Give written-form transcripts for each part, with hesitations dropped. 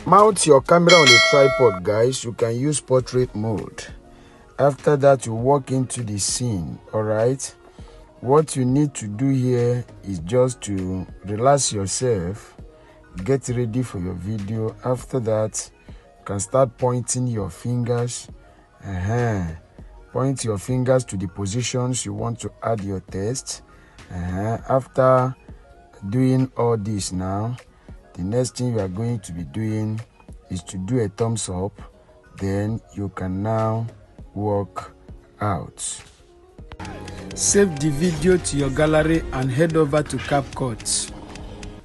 Mount your camera on a tripod, guys. You can use portrait mode. After that, you walk into the scene. All right. What you need to do here is just to relax yourself, get ready for your video. After that, you can start pointing your fingers. Point your fingers to the positions you want to add your text. After doing all this now, the next thing you are going to be doing is to do a thumbs up. Then you can now walk out. Save the video to your gallery and head over to CapCut.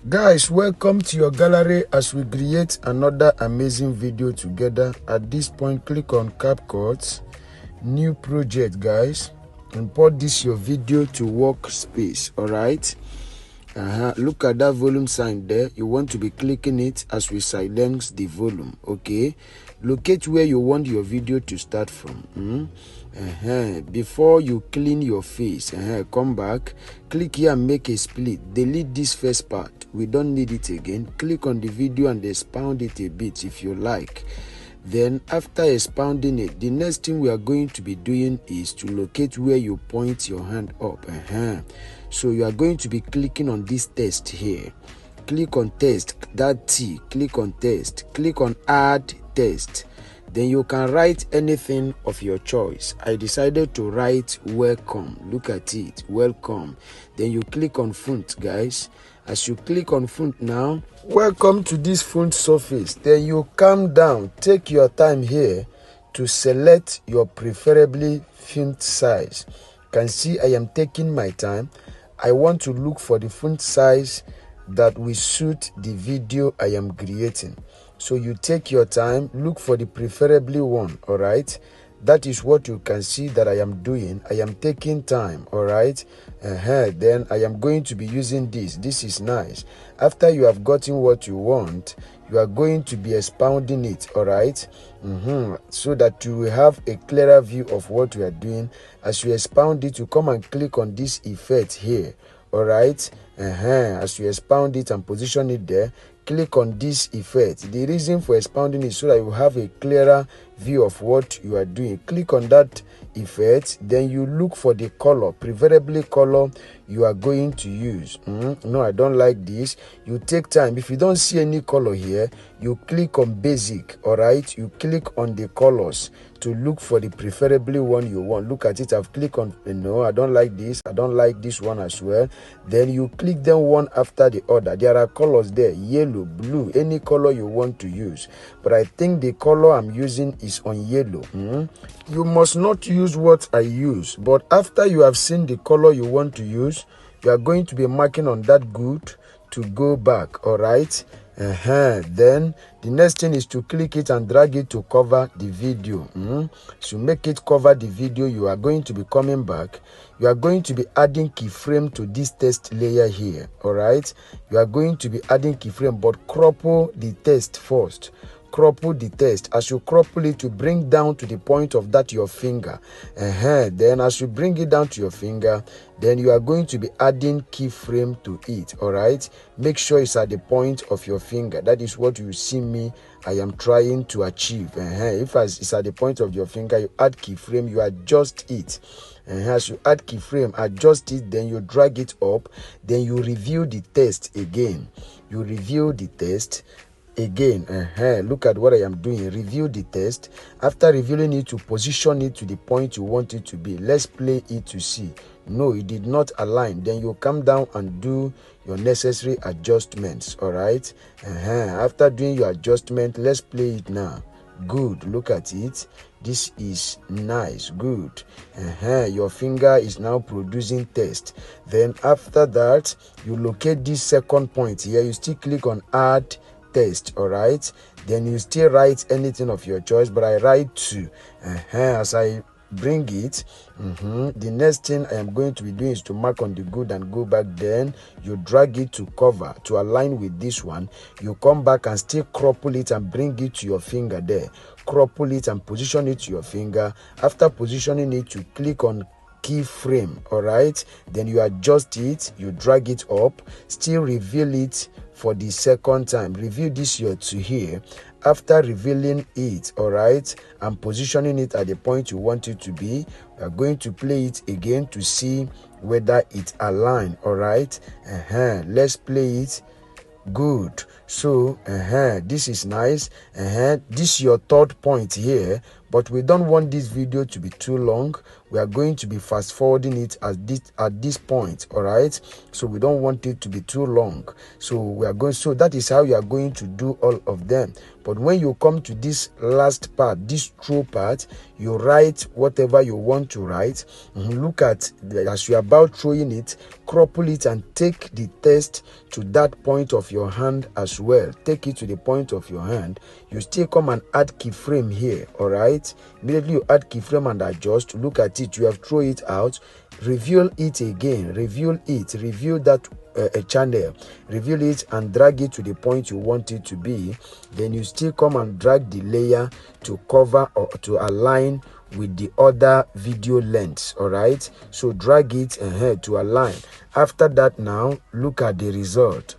Guys, welcome to your gallery as we create another amazing video together. At this point, click on CapCut, new project, guys. Import this your video to workspace. All right. Look at that volume sign there. You want to be clicking it as we silence the volume. Okay. Locate where you want your video to start from. Before you clean your face, come back, click here and make a split. Delete this first part. We don't need it again. Click on the video and expound it a bit if you like. Then after expounding it, the next thing we are going to be doing is to locate where you point your hand up. So you are going to be clicking on this text here. Click on text, that T, click on text, click on add text. Then you can write anything of your choice. I decided to write welcome. Look at it, welcome. Then you click on font, guys. As you click on font now, welcome to this font surface. Then you calm down, take your time here to select your preferably font size. You can see I am taking my time. I want to look for the font size that will suit the video I am creating. So you take your time, look for the preferably one. All right. That is what you can see that I am doing. I am taking time. All right. Then I am going to be using this. This is nice. After you have gotten what you want, you are going to be expounding it. All right. So that you will have a clearer view of what you are doing. As you expound it, you come and click on this effect here. All right. As you expound it and position it there, click on this effect. The reason for expounding is so that you have a clearer view of what you are doing. Click on that effect, then you look for the color, preferably color you are going to use. No, I don't like this. You take time. If you don't see any color here, you click on basic. All right, you click on the colors to look for the preferably one you want. Look at it. I've clicked on no, I don't like this. I don't like this one as well. Then you click them one after the other. There are colors there, yellow, blue, any color you want to use. But I think the color I'm using is on yellow. You must not use what I use, but after you have seen the color you want to use, you are going to be marking on that good to go back. All right. Then the next thing is to click it and drag it to cover the video. So make it cover the video. You are going to be coming back. You are going to be adding keyframe to this text layer here. All right. You are going to be adding keyframe, but crop the text first. Cropple the text. As you cropple it, to bring down to the point of that your finger. Then as you bring it down to your finger, then you are going to be adding keyframe to it. All right. Make sure it's at the point of your finger. That is what you see me. I am trying to achieve. If it's at the point of your finger, you add keyframe. You adjust it. As you add keyframe, adjust it. Then you drag it up. Then you review the text again. You review the text again. Look at what I am doing. Review the text. After reviewing it, to position it to the point you want it to be. Let's play it to see. No, it did not align. Then you come down and do your necessary adjustments. All right. After doing your adjustment, let's play it now. Good. Look at it. This is nice. Good. Your finger is now producing text. Then after that, you locate this second point here. You still click on add text. All right. Then you still write anything of your choice, but I write 2. As I bring it, the next thing I am going to be doing is to mark on the good and go back. Then you drag it to cover to align with this one. You come back and still cropple it and bring it to your finger there. Cropple it and position it to your finger. After positioning it, you click on keyframe. All right, then you adjust it, you drag it up, still reveal it for the second time. Reveal this here to here. After revealing it, all right, and positioning it at the point you want it to be, we are going to play it again to see whether it align. All right, let's play it. Good. So this is nice. This is your third point here, but we don't want this video to be too long. We are going to be fast forwarding it at this point. All right, so we don't want it to be too long. So that is how you are going to do all of them. But when you come to this last part, this throw part, you write whatever you want to write. Look at, as you are about throwing it, crumple it and take the text to that point of your hand as well. Take it to the point of your hand. You still come and add keyframe here. All right, immediately you add keyframe and adjust. Look at it, you have thrown it out. Reveal it again, reveal that a channel, reveal it and drag it to the point you want it to be. Then you still come and drag the layer to cover or to align with the other video lengths. All right, so drag it to align. After that, now look at the result.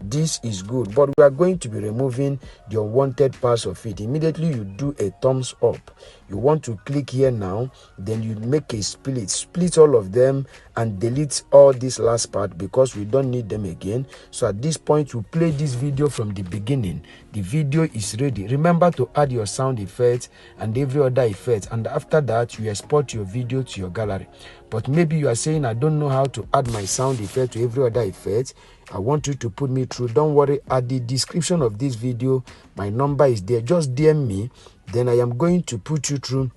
This is good, but we are going to be removing the unwanted parts of it. Immediately you do a thumbs up. You want to click here now, then you make a split all of them and delete all this last part because we don't need them again. So at this point, you play this video from the beginning. The video is ready. Remember to add your sound effects and every other effect, and after that you export your video to your gallery. But maybe you are saying, I don't know how to add my sound effect to every other effect. I want you to put me through. Don't worry, at the description of this video, my number is there. Just DM me, then I am going to put you through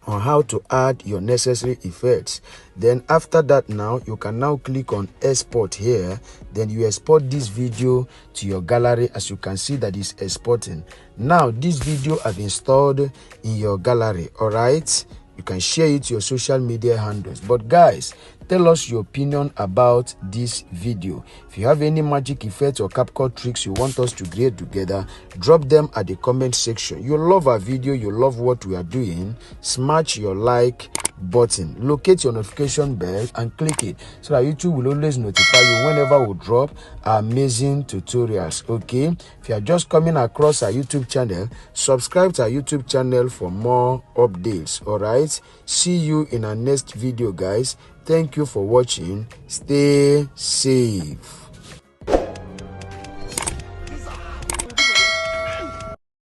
on how to add your necessary effects. Then after that, now you can now click on export here. Then you export this video to your gallery. As you can see that is exporting. Now this video have been stored in your gallery. All right, you can share it to your social media handles. But guys, tell us your opinion about this video. If you have any magic effects or capcut tricks you want us to create together, drop them at the comment section. You love our video, you love what we are doing, smash your like button, locate your notification bell and click it so that YouTube will always notify you whenever we drop our amazing tutorials. Okay, if you are just coming across our YouTube channel, subscribe to our YouTube channel for more updates. All right, see you in our next video, guys. Thank you for watching. Stay safe.